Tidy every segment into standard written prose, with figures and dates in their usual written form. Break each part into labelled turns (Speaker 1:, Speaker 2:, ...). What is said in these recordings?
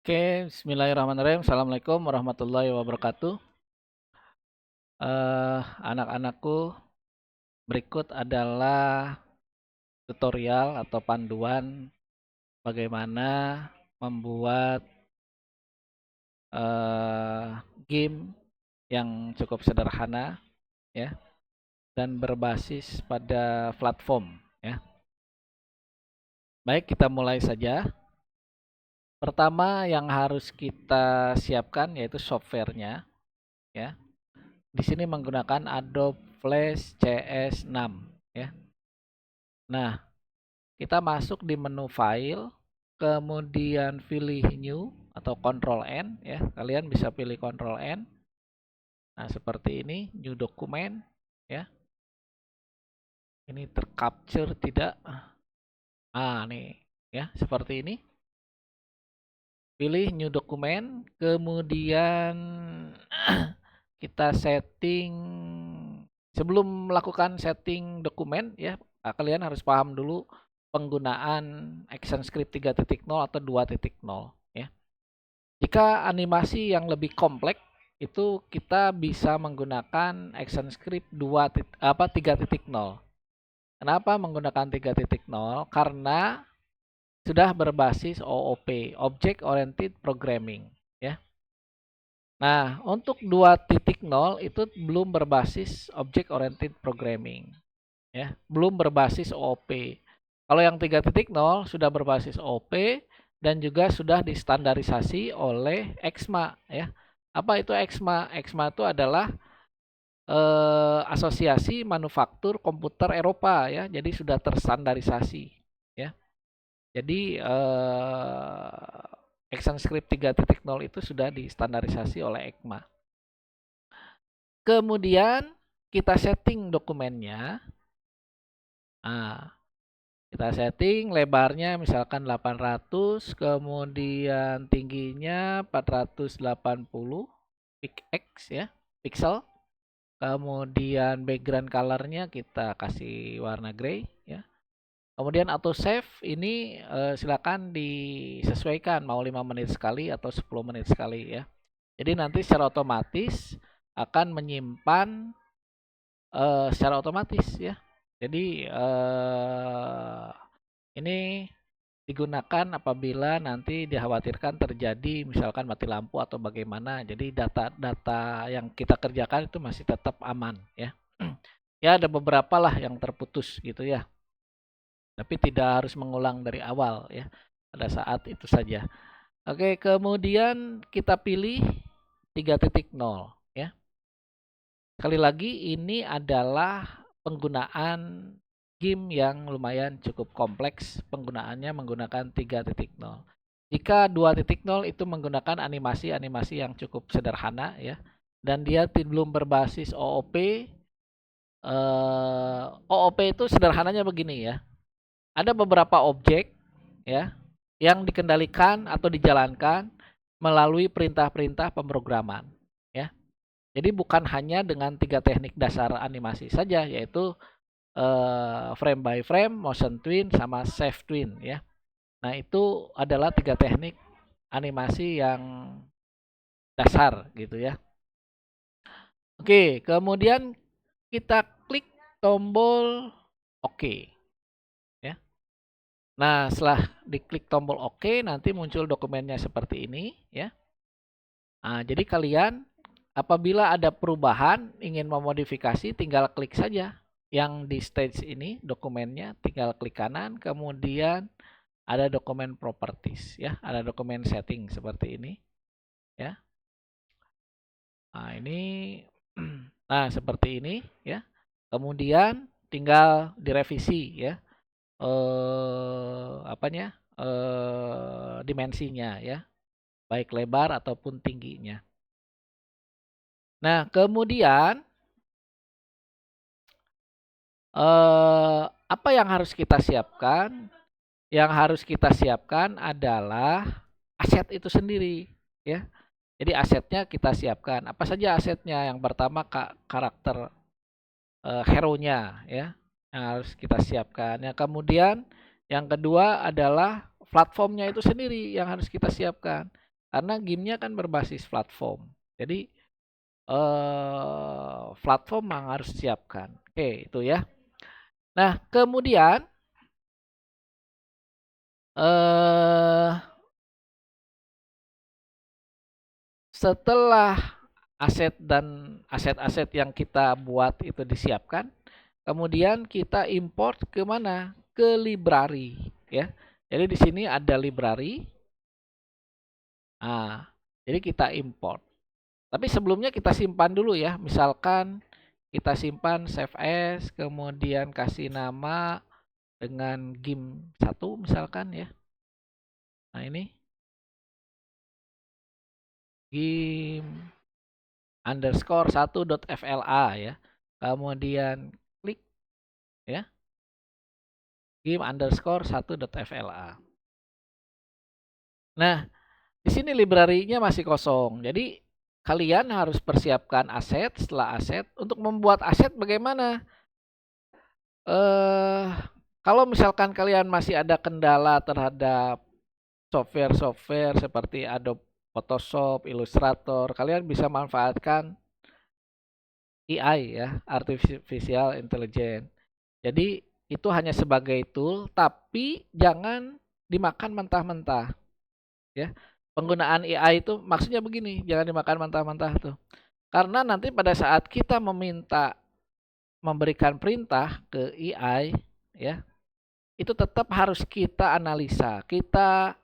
Speaker 1: Oke, bismillahirrahmanirrahim. Assalamualaikum warahmatullahi wabarakatuh. Anak-anakku, berikut adalah tutorial atau panduan bagaimana membuat eh, game yang cukup sederhana, ya, dan berbasis pada platform, ya. Baik, kita mulai saja. Pertama yang harus kita siapkan yaitu softwarenya, ya. Di sini menggunakan Adobe Flash CS6, ya. Nah, kita masuk di menu file, kemudian pilih new atau Ctrl N, ya. Kalian bisa pilih Ctrl N. Nah, seperti ini, new document, ya. Ini tercapture tidak? Nih, ya, seperti ini. Pilih new document, kemudian kita setting. Sebelum melakukan setting dokumen, ya, kalian harus paham dulu penggunaan ActionScript 3.0 atau 2.0, ya. Jika animasi yang lebih kompleks itu kita bisa menggunakan ActionScript 3.0. Kenapa menggunakan 3.0? Karena sudah berbasis OOP, Object Oriented Programming, ya. Nah, untuk 2.0 itu belum berbasis Object Oriented Programming, ya, belum berbasis OOP. Kalau yang 3.0 sudah berbasis OOP dan juga sudah distandarisasi oleh EXMA, ya. Apa itu EXMA? EXMA itu adalah Asosiasi Manufaktur Komputer Eropa, ya. Jadi sudah terstandarisasi, ya. Jadi ActionScript 3.0 itu sudah distandarisasi oleh ECMA. Kemudian kita setting dokumennya. Nah, kita setting lebarnya misalkan 800, kemudian tingginya 480 px, ya, pixel. Kemudian background colornya kita kasih warna grey, ya. Kemudian auto save ini silakan disesuaikan mau 5 menit sekali atau 10 menit sekali, ya. Jadi nanti secara otomatis akan menyimpan secara otomatis, ya. Jadi ini digunakan apabila nanti dikhawatirkan terjadi misalkan mati lampu atau bagaimana. Jadi data-data yang kita kerjakan itu masih tetap aman, ya. Ya, ada beberapa lah yang terputus gitu, ya. Tapi tidak harus mengulang dari awal, ya. Pada saat itu saja. Oke, kemudian kita pilih 3.0, ya. Sekali lagi ini adalah penggunaan game yang lumayan cukup kompleks, penggunaannya menggunakan 3.0. Jika 2.0 itu menggunakan animasi-animasi yang cukup sederhana, ya, dan dia belum berbasis OOP. OOP itu sederhananya begini, ya. Ada beberapa objek, ya, yang dikendalikan atau dijalankan melalui perintah-perintah pemrograman, ya. Jadi bukan hanya dengan 3 teknik dasar animasi saja, yaitu frame by frame, motion twin, sama shape twin, ya. Nah, itu adalah 3 teknik animasi yang dasar gitu, ya. Oke, kemudian kita klik tombol OK, ya. Nah, setelah diklik tombol OK, nanti muncul dokumennya seperti ini, ya. Nah, jadi kalian apabila ada perubahan, ingin memodifikasi, tinggal klik saja. Yang di stage ini dokumennya, tinggal klik kanan, kemudian ada dokumen properties, ya, ada dokumen setting seperti ini, ya. Nah, ini nah seperti ini, ya. Kemudian tinggal direvisi, ya. Dimensinya, ya, baik lebar ataupun tingginya. Nah, kemudian apa yang harus kita siapkan? Yang harus kita siapkan adalah aset itu sendiri, ya. Jadi asetnya kita siapkan. Apa saja asetnya? Yang pertama karakter hero-nya, ya, yang harus kita siapkan. Ya, kemudian yang kedua adalah platformnya itu sendiri yang harus kita siapkan. Karena game-nya kan berbasis platform. Jadi platform yang harus disiapkan. Oke, itu ya. Nah, kemudian setelah aset-aset yang kita buat itu disiapkan, kemudian kita import ke mana? Ke library, ya. Jadi di sini ada library. Nah, jadi kita import. Tapi sebelumnya kita simpan dulu ya. Misalkan kita simpan save as, kemudian kasih nama dengan game 1 misalkan ya. Nah, ini game underscore 1.fla ya. Kemudian klik ya. Game underscore 1.fla. Nah, di sini library-nya masih kosong. Jadi kalian harus persiapkan aset. Setelah aset, untuk membuat aset bagaimana? Kalau misalkan kalian masih ada kendala terhadap software-software seperti Adobe Photoshop, Illustrator, kalian bisa manfaatkan AI ya, Artificial Intelligence. Jadi itu hanya sebagai tool, tapi jangan dimakan mentah-mentah ya. Penggunaan AI itu maksudnya begini, jangan dimakan mentah-mentah tuh. Karena nanti pada saat kita meminta memberikan perintah ke AI ya, itu tetap harus kita analisa, kita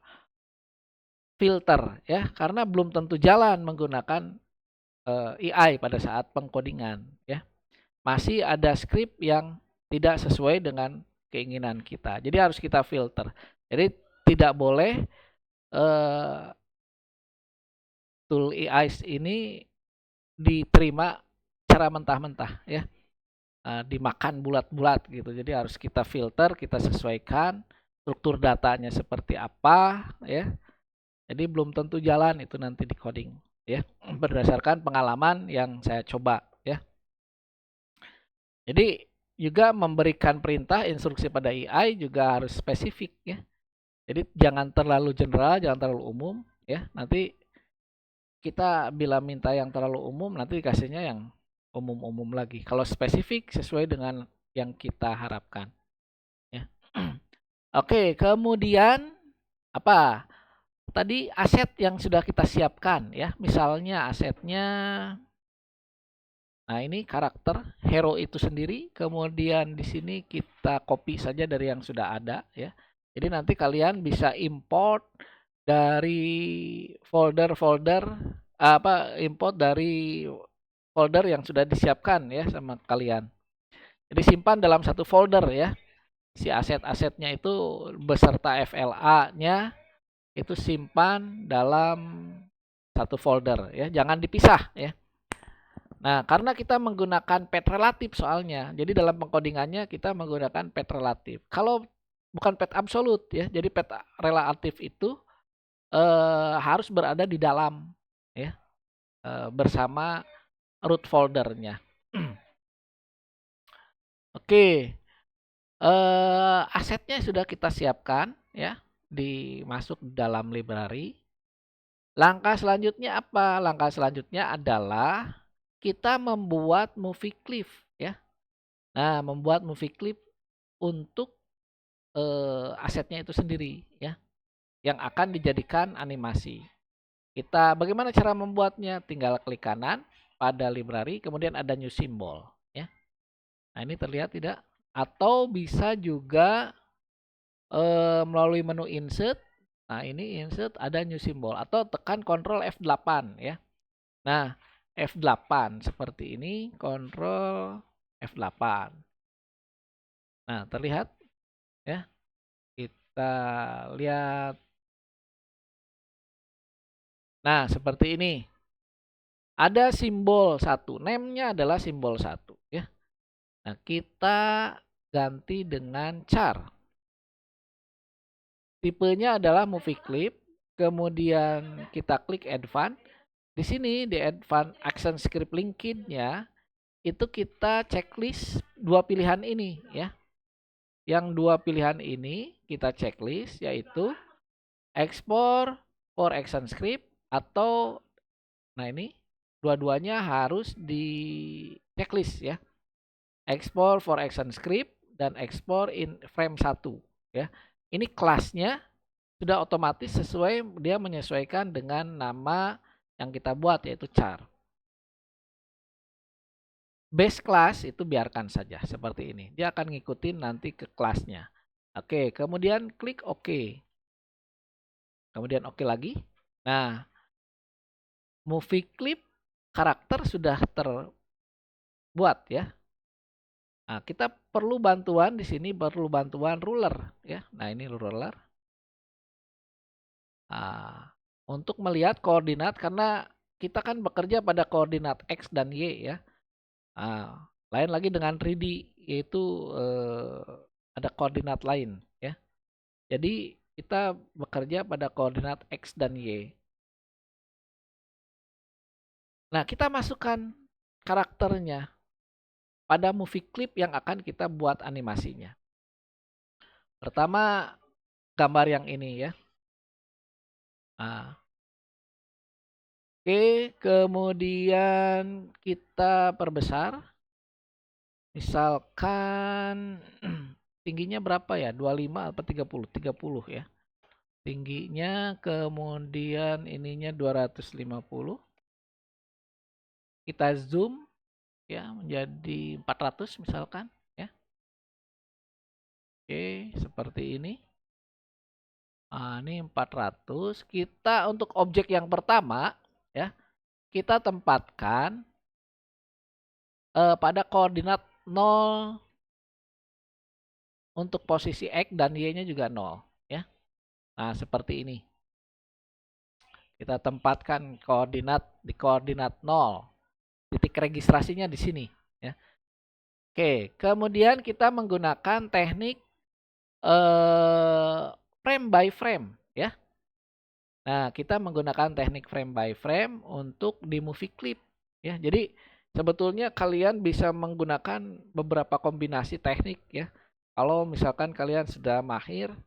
Speaker 1: filter ya, karena belum tentu jalan menggunakan AI pada saat pengkodingan ya. Masih ada script yang tidak sesuai dengan keinginan kita. Jadi harus kita filter. Jadi tidak boleh tool AI ini diterima cara mentah-mentah ya. Dimakan bulat-bulat gitu. Jadi harus kita filter, kita sesuaikan struktur datanya seperti apa ya. Jadi belum tentu jalan itu nanti di coding ya, berdasarkan pengalaman yang saya coba ya. Jadi juga memberikan perintah instruksi pada AI juga harus spesifik ya. Jadi jangan terlalu general, jangan terlalu umum ya. Nanti kita bila minta yang terlalu umum nanti dikasihnya yang umum-umum lagi. Kalau spesifik sesuai dengan yang kita harapkan ya. Oke, kemudian apa? Tadi aset yang sudah kita siapkan ya. Misalnya asetnya, nah ini karakter hero itu sendiri. Kemudian di sini kita copy saja dari yang sudah ada ya. Jadi nanti kalian bisa import dari folder-folder import dari folder yang sudah disiapkan ya sama kalian. Jadi simpan dalam satu folder ya. Si aset-asetnya itu beserta FLA-nya itu simpan dalam satu folder ya, jangan dipisah ya. Nah, karena kita menggunakan pet relatif soalnya, jadi dalam pengkodingannya kita menggunakan pet relatif. Kalau bukan pet absolut ya, jadi pet relatif itu harus berada di dalam ya, bersama root foldernya. Oke, asetnya sudah kita siapkan ya, dimasuk dalam library. Langkah selanjutnya apa? Langkah selanjutnya adalah kita membuat movie clip ya. Nah, membuat movie clip untuk asetnya itu sendiri ya, yang akan dijadikan animasi. Kita bagaimana cara membuatnya? Tinggal klik kanan pada library, kemudian ada new symbol ya. Nah, ini terlihat tidak? Atau bisa juga melalui menu insert. Nah, ini insert ada new symbol atau tekan Ctrl F8 ya. Nah, F8 seperti ini, Ctrl F8. Nah, terlihat ya. Kita lihat. Nah, seperti ini. Ada simbol 1, name-nya adalah simbol 1 ya. Nah, kita ganti dengan char. Tipenya adalah movie clip, kemudian kita klik advance. Di sini di advance action script linked-nya itu kita checklist dua pilihan ini ya. Yang dua pilihan ini kita checklist yaitu export for action script atau nah ini dua-duanya harus di checklist ya. Export for action script dan export in frame 1 ya. Ini kelasnya sudah otomatis sesuai, dia menyesuaikan dengan nama yang kita buat yaitu char. Base class itu biarkan saja seperti ini. Dia akan ngikutin nanti ke kelasnya. Oke, kemudian klik OK. Kemudian OK lagi. Nah, movie clip karakter sudah terbuat ya. Nah, kita perlu bantuan di sini, perlu bantuan ruler ya. Nah, ini ruler. Nah, untuk melihat koordinat karena kita kan bekerja pada koordinat X dan Y ya. Nah, lain lagi dengan 3D yaitu ada koordinat lain ya. Jadi kita bekerja pada koordinat X dan Y. Nah, kita masukkan karakternya pada movie clip yang akan kita buat animasinya. Pertama, gambar yang ini ya. Nah, oke, kemudian kita perbesar. Misalkan tingginya berapa ya? 25 atau 30? 30 ya. Tingginya, kemudian ininya 250. Kita zoom ya menjadi 400 misalkan ya. Oke, seperti ini. Nah, ini 400. Kita untuk objek yang pertama ya, kita tempatkan pada koordinat 0 untuk posisi X dan Y-nya juga 0 ya. Nah, seperti ini. Kita tempatkan koordinat di koordinat 0. Titik registrasinya di sini ya. Oke, kemudian kita menggunakan teknik frame by frame ya. Nah, kita menggunakan teknik frame by frame untuk di movie clip ya. Jadi sebetulnya kalian bisa menggunakan beberapa kombinasi teknik ya. Kalau misalkan kalian sudah mahir,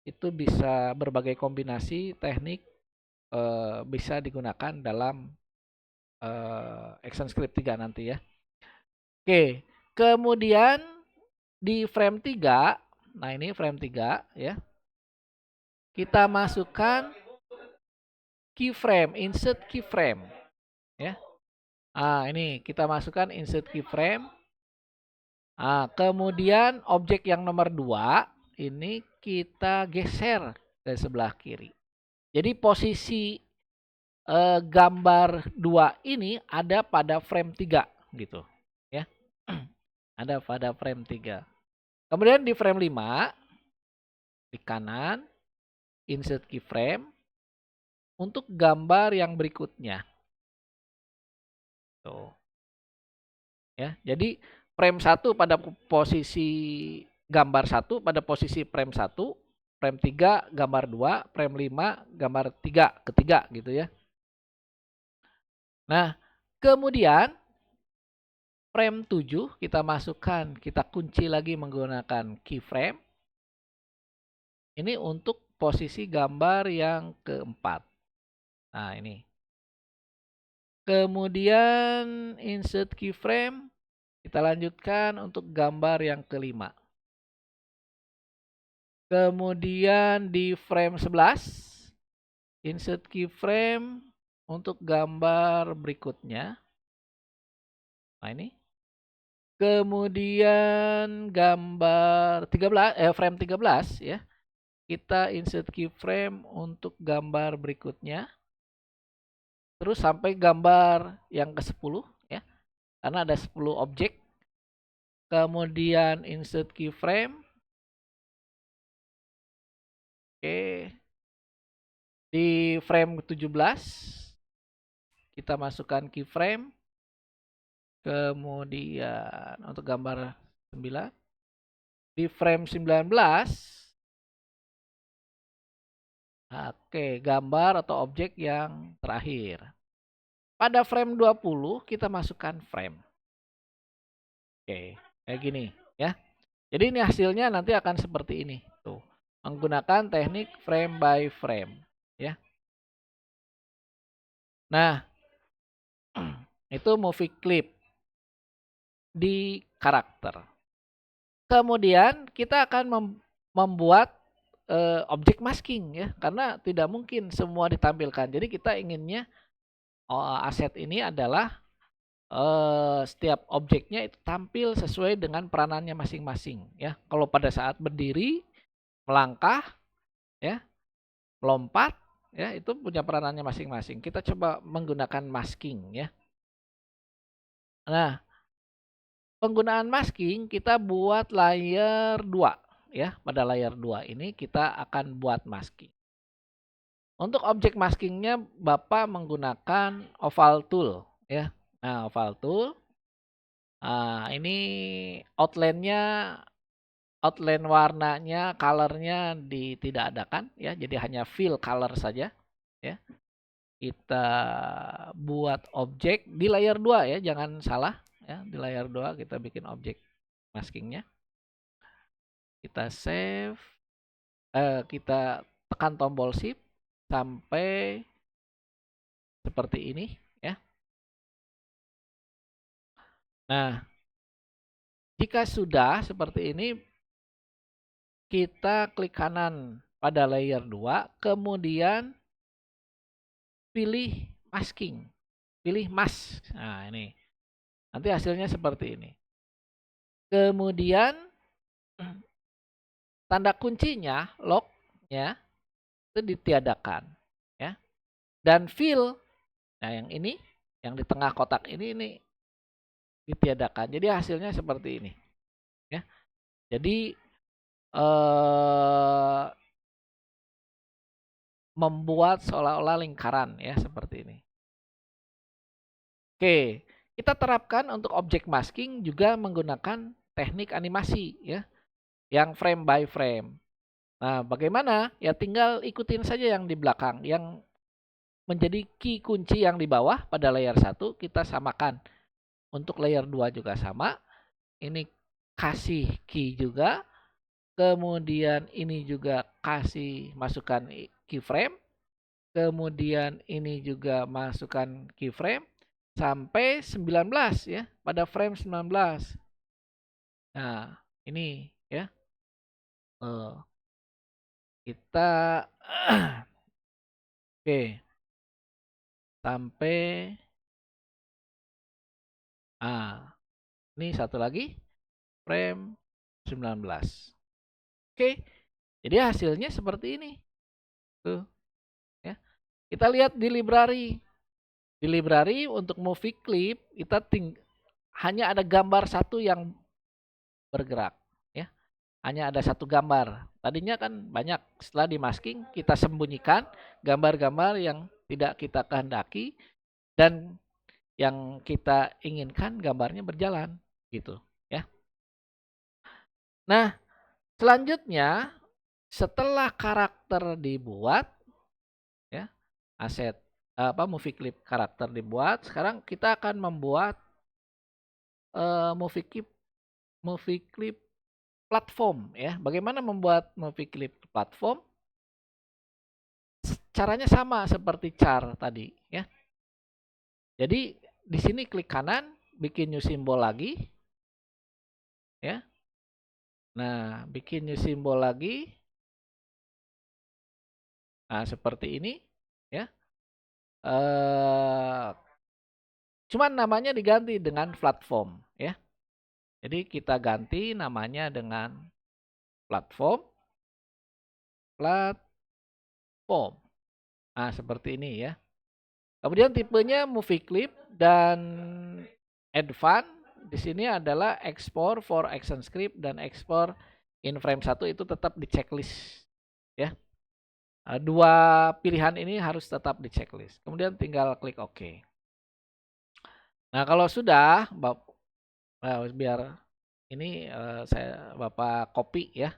Speaker 1: itu bisa berbagai kombinasi teknik bisa digunakan dalam ActionScript 3 nanti ya. Oke, kemudian di frame 3, nah ini frame 3 ya. Kita masukkan keyframe, insert keyframe ya. Ah, ini kita masukkan insert keyframe. Ah, kemudian objek yang nomor 2 ini kita geser ke sebelah kiri. Jadi posisi gambar 2 ini ada pada frame 3 gitu ya. Ada pada frame 3. Kemudian di frame 5 di kanan insert keyframe untuk gambar yang berikutnya. Tuh. Ya, jadi frame 1 pada posisi gambar 1 pada posisi frame 1, frame 3 gambar 2, frame 5 gambar 3 ketiga gitu ya. Nah, kemudian frame 7 kita masukkan, kita kunci lagi menggunakan keyframe. Ini untuk posisi gambar yang keempat. Nah, ini. Kemudian insert keyframe, kita lanjutkan untuk gambar yang kelima. Kemudian di frame 11, insert keyframe untuk gambar berikutnya. Nah, ini. Kemudian gambar 13 frame 13 ya. Kita insert keyframe untuk gambar berikutnya. Terus sampai gambar yang ke-10 ya. Karena ada 10 objek. Kemudian insert keyframe. Oke. Di frame 17 kita masukkan keyframe. Kemudian untuk gambar 9 di frame 19, oke, gambar atau objek yang terakhir. Pada frame 20 kita masukkan frame. Oke, kayak gini ya. Jadi ini hasilnya nanti akan seperti ini tuh. Menggunakan teknik frame by frame ya. Nah, itu movie clip di karakter. Kemudian kita akan membuat objek masking ya, karena tidak mungkin semua ditampilkan. Jadi kita inginnya aset ini adalah setiap objeknya itu tampil sesuai dengan peranannya masing-masing ya. Kalau pada saat berdiri, melangkah, ya, melompat, ya itu punya peranannya masing-masing. Kita coba menggunakan masking ya. Nah, penggunaan masking kita buat layer 2 ya. Pada layer 2 ini kita akan buat masking. Untuk objek maskingnya Bapak menggunakan oval tool ya. Nah, oval tool. Ini outline warnanya, colornya tidak adakan ya. Jadi hanya fill color saja ya. Kita buat objek di layer 2 ya, jangan salah ya. Di layer 2 kita bikin objek maskingnya. Kita save, kita tekan tombol shift sampai seperti ini ya. Nah, jika sudah seperti ini, kita klik kanan pada layer 2, kemudian pilih masking, pilih mask. Nah, ini. Nanti hasilnya seperti ini. Kemudian tanda kuncinya, lock-nya itu ditiadakan ya. Dan fill, nah yang ini, yang di tengah kotak ini ditiadakan. Jadi hasilnya seperti ini ya. Jadi membuat seolah-olah lingkaran ya, seperti ini. Oke, kita terapkan untuk objek masking juga menggunakan teknik animasi ya, yang frame by frame. Nah, bagaimana? Ya tinggal ikutin saja yang di belakang, yang menjadi key kunci yang di bawah pada layer 1 kita samakan. Untuk layer 2 juga sama. Ini kasih key juga. Kemudian ini juga kasih masukkan keyframe. Kemudian ini juga masukkan keyframe sampai 19 ya, pada frame 19. Nah, ini ya. Kita oke. Sampai ini satu lagi frame 19. Oke. Jadi hasilnya seperti ini. Tuh, ya. Kita lihat di library. Di library untuk movie clip kita hanya ada gambar satu yang bergerak ya. Hanya ada satu gambar. Tadinya kan banyak, setelah di masking kita sembunyikan gambar-gambar yang tidak kita kehendaki dan yang kita inginkan gambarnya berjalan gitu ya. Nah, selanjutnya setelah karakter dibuat ya, aset movie clip karakter dibuat, sekarang kita akan membuat movie clip platform ya. Bagaimana membuat movie clip platform? Caranya sama seperti char tadi ya. Jadi di sini klik kanan, bikin new symbol lagi ya. Nah, bikin new symbol lagi. Nah, seperti ini ya. Cuman namanya diganti dengan platform ya. Jadi kita ganti namanya dengan platform. Nah, seperti ini ya. Kemudian tipenya movie clip dan advance. Di sini adalah export for action script dan export in frame 1 itu tetap di checklist ya. Dua pilihan ini harus tetap di checklist. Kemudian tinggal klik OK. Nah, kalau sudah, biar ini Bapak copy ya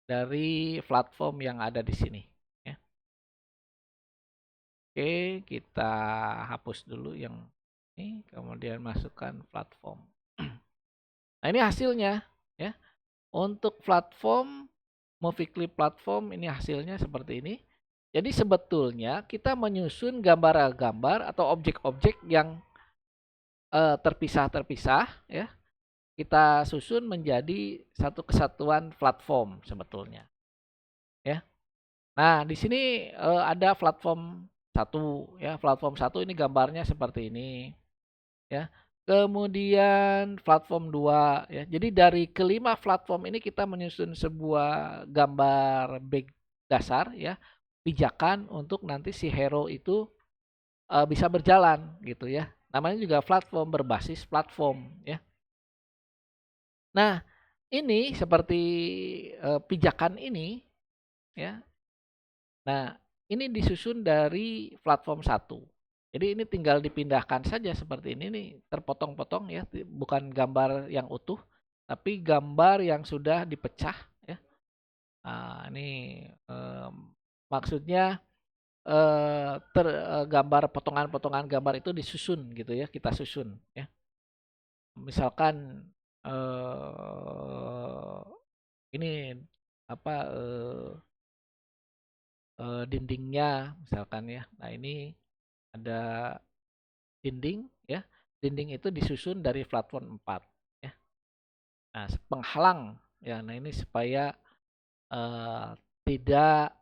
Speaker 1: dari platform yang ada di sini ya. Oke, kita hapus dulu yang ini, kemudian masukkan platform. Nah, ini hasilnya ya. Untuk platform movie clip platform ini hasilnya seperti ini. Jadi sebetulnya kita menyusun gambar-gambar atau objek-objek yang terpisah-terpisah ya, kita susun menjadi satu kesatuan platform sebetulnya ya. Nah, di sini ada platform satu ya, platform satu ini gambarnya seperti ini ya. Kemudian platform 2 ya. Jadi dari kelima platform ini kita menyusun sebuah gambar dasar ya, pijakan untuk nanti si hero itu bisa berjalan gitu ya. Namanya juga platform berbasis platform ya. Nah, ini seperti pijakan ini ya. Nah, ini disusun dari platform satu. Jadi ini tinggal dipindahkan saja seperti ini nih, terpotong-potong ya, bukan gambar yang utuh, tapi gambar yang sudah dipecah ya. Nah, ini maksudnya gambar potongan-potongan gambar itu disusun gitu ya, kita susun ya. Misalkan ini apa dindingnya misalkan ya. Nah, ini ada dinding ya. Dinding itu disusun dari platform 4 ya. Nah, penghalang ya. Nah, ini supaya tidak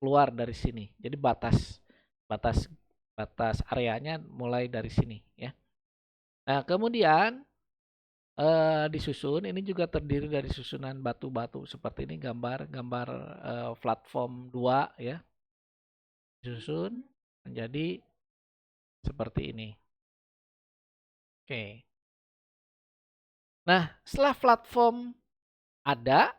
Speaker 1: keluar dari sini. Jadi batas batas batas areanya mulai dari sini ya. Nah, kemudian disusun ini juga terdiri dari susunan batu-batu seperti ini, gambar-gambar platform 2 ya. Disusun menjadi seperti ini. Oke. Nah, setelah platform ada,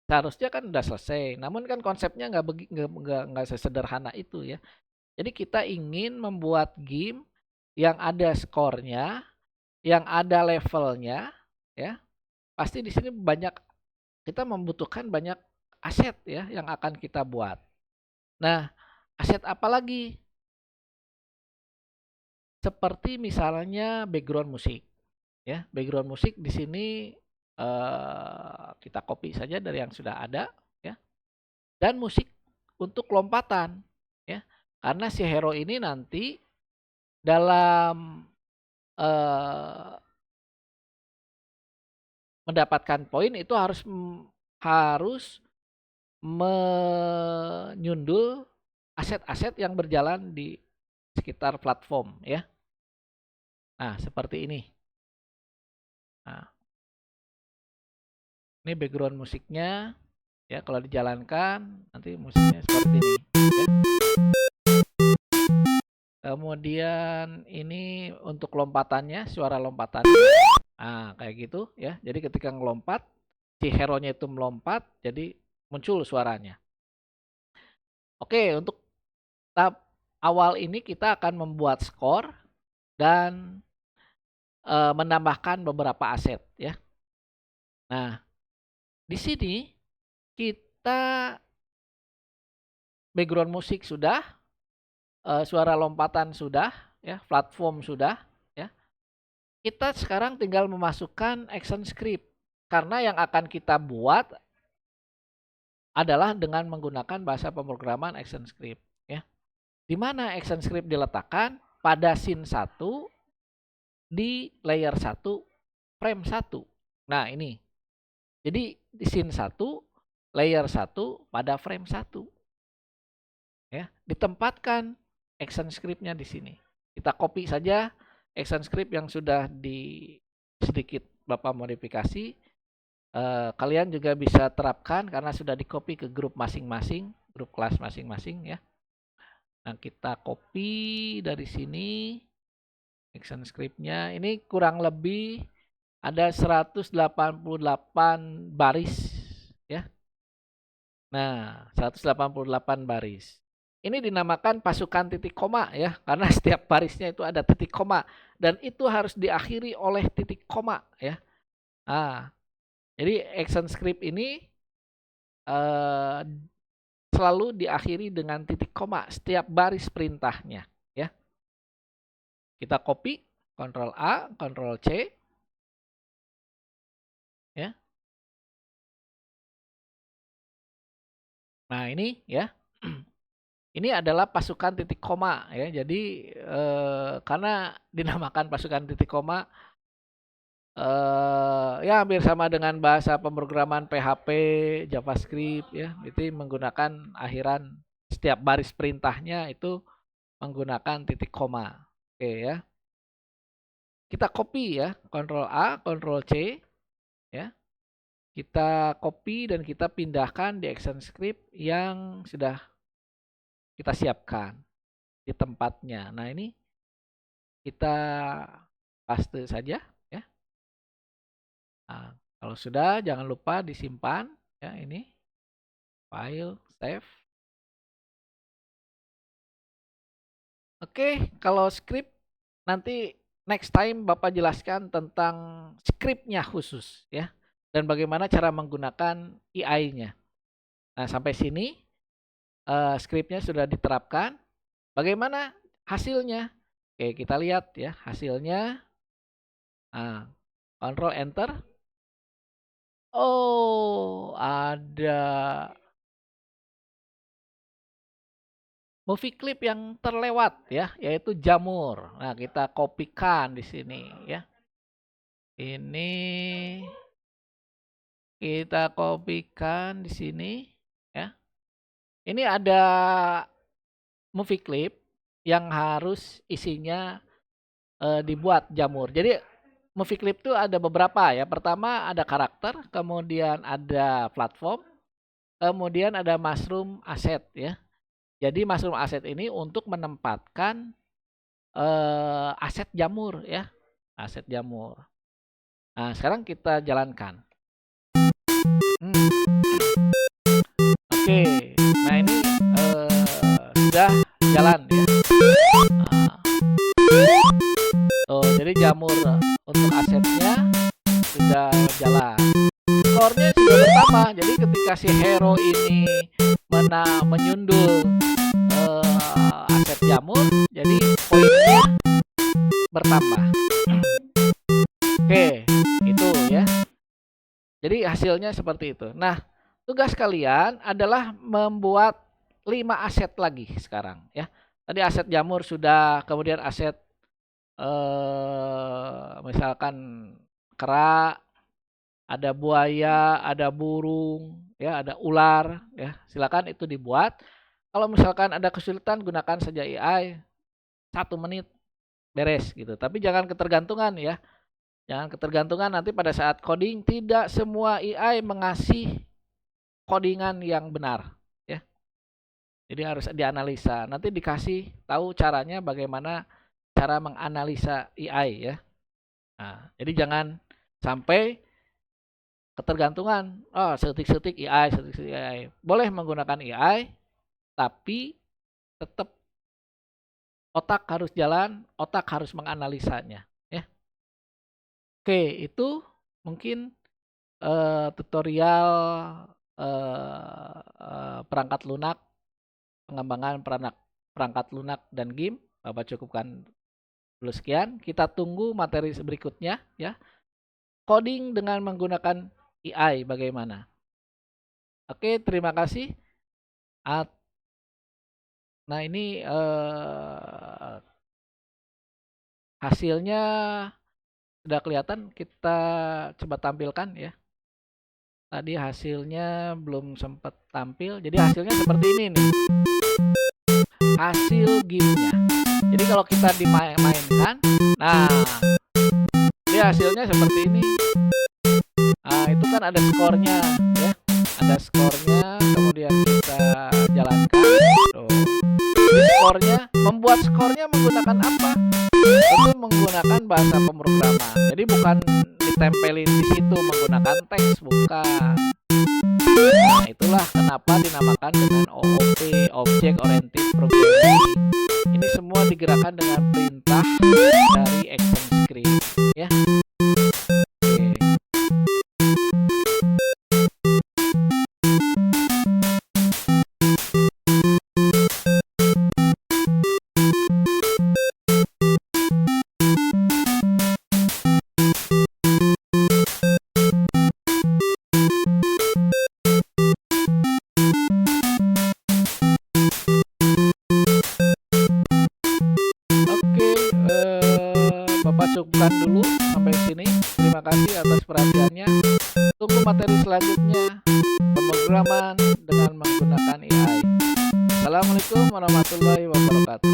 Speaker 1: seharusnya kan udah selesai. Namun kan konsepnya nggak sesederhana itu ya. Jadi kita ingin membuat game yang ada skornya, yang ada levelnya, ya. Pasti di sini kita membutuhkan banyak aset ya yang akan kita buat. Nah, aset apa lagi? Seperti misalnya background musik. Ya, background musik di sini kita copy saja dari yang sudah ada ya. Dan musik untuk lompatan ya. Karena si hero ini nanti dalam mendapatkan poin itu harus menyundul aset-aset yang berjalan di sekitar platform ya. Nah, seperti ini. Nah, ini background musiknya ya, kalau dijalankan nanti musiknya seperti ini ya. Kemudian ini untuk lompatannya, suara lompatannya. Nah, kayak gitu ya. Jadi ketika ngelompat, si hero-nya itu melompat, jadi muncul suaranya. Oke, untuk tahap awal ini kita akan membuat skor dan menambahkan beberapa aset ya. Nah, di sini kita background musik sudah, suara lompatan sudah, ya, platform sudah, ya. Kita sekarang tinggal memasukkan action script karena yang akan kita buat adalah dengan menggunakan bahasa pemrograman action script, ya. Di mana action script diletakkan? Pada scene 1 di layer 1 frame 1. Nah, ini. Jadi di scene 1 layer 1 pada frame 1. Ya, ditempatkan action script-nya di sini. Kita copy saja action script yang sudah sedikit Bapak modifikasi. Kalian juga bisa terapkan karena sudah di-copy ke grup masing-masing, grup kelas masing-masing ya. Nah, kita copy dari sini action script-nya. Ini kurang lebih ada 188 baris ya. Nah, 188 baris. Ini dinamakan pasukan titik koma ya, karena setiap barisnya itu ada titik koma dan itu harus diakhiri oleh titik koma ya. Nah, jadi action script ini selalu diakhiri dengan titik koma setiap baris perintahnya ya. Kita copy, Ctrl A, Ctrl C ya. Nah, ini ya. Ini adalah pasukan titik koma ya. Jadi karena dinamakan pasukan titik koma, ya hampir sama dengan bahasa pemrograman PHP, JavaScript ya. Itu menggunakan akhiran setiap baris perintahnya itu menggunakan titik koma. Oke ya. Kita copy ya, Ctrl A, Ctrl C ya. Kita copy dan kita pindahkan di action script yang sudah kita siapkan di tempatnya. Nah, ini kita paste saja ya. Nah, kalau sudah jangan lupa disimpan ya, ini file save. Oke, kalau script nanti next time Bapak jelaskan tentang scriptnya khusus ya, dan bagaimana cara menggunakan AI-nya. Nah, sampai sini scriptnya sudah diterapkan. Bagaimana hasilnya? Oke, kita lihat ya hasilnya. Nah, Ctrl Enter. Oh, ada movie clip yang terlewat ya, yaitu jamur. Nah, kita kopikan di sini ya. Ini kita kopikan di sini ya. Ini ada movie clip yang harus isinya dibuat jamur. Jadi movie clip itu ada beberapa ya. Pertama ada karakter, kemudian ada platform, kemudian ada mushroom asset ya. Jadi mushroom asset ini untuk menempatkan aset jamur ya. Aset jamur. Nah, sekarang kita jalankan. Oke. Nah, ini sudah jalan ya. Tuh, jadi jamur untuk asetnya sudah jalan. Skornya sudah bertambah. Jadi ketika si hero ini menyundul aset jamur, jadi poinnya bertambah. Oke, itu ya. Jadi hasilnya seperti itu. Nah, tugas kalian adalah membuat 5 aset lagi sekarang ya. Tadi aset jamur sudah, kemudian aset misalkan kera, ada buaya, ada burung, ya, ada ular, ya. Silakan itu dibuat. Kalau misalkan ada kesulitan gunakan saja AI, 1 menit beres gitu. Tapi jangan ketergantungan ya. Jangan ketergantungan, nanti pada saat coding tidak semua AI mengasih codingan yang benar ya. Jadi harus dianalisa. Nanti dikasih tahu caranya bagaimana cara menganalisa AI ya. Nah, jadi jangan sampai ketergantungan. Oh, setik-setik AI, setik-setik AI. Boleh menggunakan AI, tapi tetap otak harus jalan, otak harus menganalisanya ya. Oke, itu mungkin tutorial perangkat lunak, pengembangan perangkat lunak dan game. Bapak cukupkan dulu sekian. Kita tunggu materi berikutnya ya. Coding dengan menggunakan AI bagaimana? Oke, terima kasih. Nah, ini hasilnya sudah kelihatan, kita coba tampilkan ya. Tadi hasilnya belum sempat tampil, jadi hasilnya seperti ini nih. Hasil gamenya. Jadi kalau kita dimainkan, nah, ini hasilnya seperti ini. Nah, itu kan ada skornya ya. Ada skornya, kemudian kita jalankan. Tuh. Jadi skornya, membuat skornya menggunakan apa? Tentu menggunakan bahasa pemrograman. Jadi bukan ditempelin di situ menggunakan teks, bukan. Nah, itulah kenapa dinamakan dengan OOP, Object Oriented Programming. Ini semua digerakkan dengan perintah dari action script ya. kasih atas perhatiannya. Tunggu materi selanjutnya, pemrograman dengan menggunakan AI. Assalamualaikum warahmatullahi wabarakatuh.